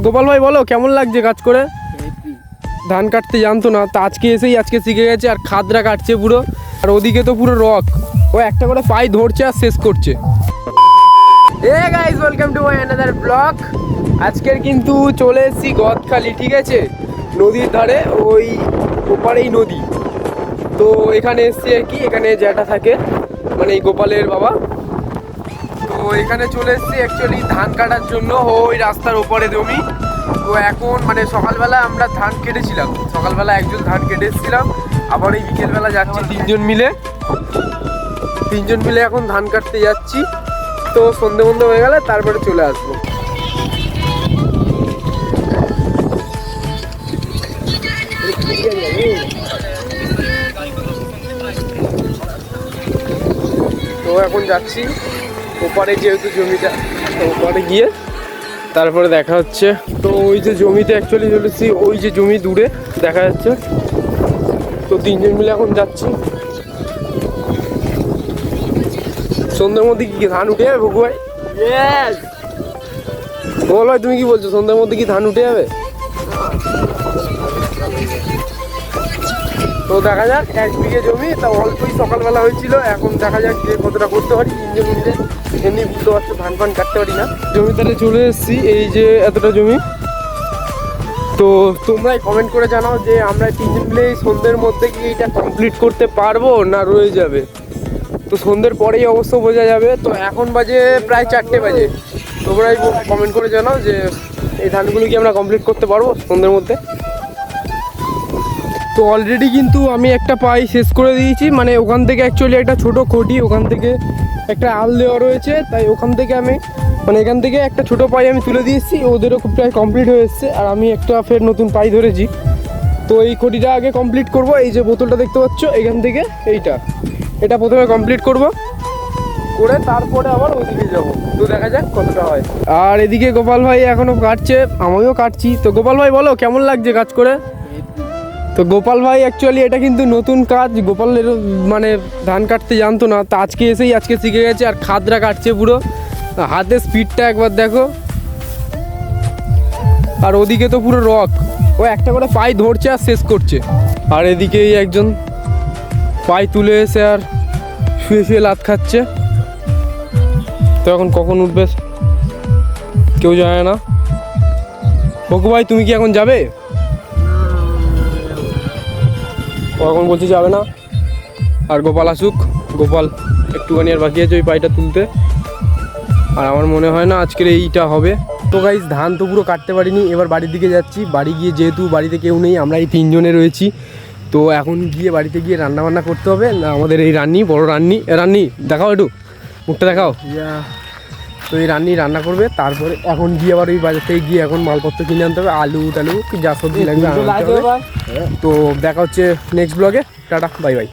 গোপাল ভাই বলো কেমন লাগছে কাজ করে? ধান কাটতে জানতো না, তা আজকে শিখে গেছে আর খাদরা কাটছে পুরো। আর ওদিকে তো পুরো রক, ও একটা করে পাই ধরছে আর শেষ করছে। Hey guys, welcome to my another blog. আজকের কিন্তু চলে এসেছি গদখালি, ঠিক আছে, নদীর ধারে, ওই ওপারেই নদী। তো এখানে এসছি আর কি, এখানে জ্যাঠা থাকে, মানে এই গোপালের বাবা। তো এখানে চলে এসেছি অ্যাকচুয়ালি ধান কাটার জন্য, ওই রাস্তার ওপরে জমি। তো এখন মানে সকালবেলা আমরা ধান কেটেছিলাম, সকালবেলা একজন ধান কেটে এসেছিলাম, আবার এই বিকেলবেলা যাচ্ছি তিনজন মিলে এখন ধান কাটতে যাচ্ছি। তো সন্ধে হয়ে গেলে তারপরে চলে আসবো। তো এখন যাচ্ছি ওপারে, যেহেতু জমিটা, ওপারে গিয়ে তারপরে দেখা হচ্ছে। তো ওই যে জমিতে অ্যাকচুয়ালি চলেছি, ওই যে জমি দূরে দেখা যাচ্ছে। তো তিনজন মিলে এখন যাচ্ছি। সন্ধ্যের মধ্যে কি ধান উঠে যাবে ভগু ভাই? বলো তুমি কি বলছো, সন্ধ্যের মধ্যে কি ধান উঠে যাবে? তো দেখা যাক, 1 বিঘে জমি, তা অল্পই সকালবেলা হয়েছিল। এখন দেখা যাক যে কতটা করতে পারি তিনজন মিলে। এমনি বুঝতে পারছো ধান ফান কাটতে পারি না। জমিটাতে চলে এসেছি, এই যে এতটা জমি। তো তোমরাই কমেন্ট করে জানাও যে আমরা তিনজন মিলে এই সন্ধ্যের মধ্যে কি এটা কমপ্লিট করতে পারবো না রয়ে যাবে। তো সন্ধ্যের পরেই অবশ্য বোঝা যাবে। তো এখন বাজে প্রায় 4টে বাজে। তোমরাই কমেন্ট করে জানাও যে এই ধানগুলো কি আমরা কমপ্লিট করতে পারবো সন্ধ্যের মধ্যে। তো অলরেডি কিন্তু আমি একটা পাই শেষ করে দিয়েছি, মানে ওখান থেকে অ্যাকচুয়ালি একটা ছোটো খুঁটি, ওখান থেকে একটা আল দেওয়া রয়েছে, তাই ওখান থেকে আমি মানে এখান থেকে একটা ছোটো পাই আমি তুলে দিয়েছি। ওদেরও প্রায় কমপ্লিট হয়ে এসছে, আর আমি একটা ফের নতুন পাই ধরেছি। তো এই খুঁটিটা আগে কমপ্লিট করব। এই যে বোতলটা দেখতে পাচ্ছ, এখান থেকে এটা প্রথমে কমপ্লিট করব, করে তারপরে আবার ওইদিকে যাবো। তো দেখা যাক কতটা হয়। আর এদিকে গোপাল ভাই এখনও কাটছে, আমিও কাটছি। তো গোপাল ভাই বলো কেমন লাগছে কাজ করে? তো গোপাল ভাই অ্যাকচুয়ালি এটা কিন্তু নতুন কাজ, গোপালের মানে ধান কাটতে জানতো না, তা আজকে শিখে গেছে আর খাদরা কাটছে পুরো। হাতের স্পিডটা একবার দেখো। আর ওদিকে তো পুরো রক, ও একটা করে পাই ধরছে আর শেষ করছে। আর এদিকেই একজন পাই তুলে এসে আর শুয়ে লাত খাচ্ছে। তো এখন কখন উঠবে কেউ জানে না। বকু ভাই তুমি কি এখন যাবে? এখন বলছি যাবে না, আর গোপাল আসুক। গোপাল একটুখানি আর বাকি আছে ওই পাইটা তুলতে, আর আমার মনে হয় না আজকের এইটা হবে। তো গাইস, ধান তো পুরো কাটতে পারিনি, এবার বাড়ির দিকে যাচ্ছি। বাড়ি গিয়ে, যেহেতু বাড়িতে কেউ নেই, আমরা এই তিনজনে রয়েছি, তো এখন গিয়ে বাড়িতে গিয়ে রান্নাবান্না করতে হবে। না আমাদের এই বড় রান্নি দেখাও, একটু মুখটা দেখাও। তো এই রান্না করবে, তারপরে এখন গিয়ে আবার ওই বাজার থেকে গিয়ে এখন মালপত্র কিনে আনতে হবে, আলু টালু যা সবজি লাগবে। তো দেখা হচ্ছে নেক্সট ব্লগে। Tata, bye bye.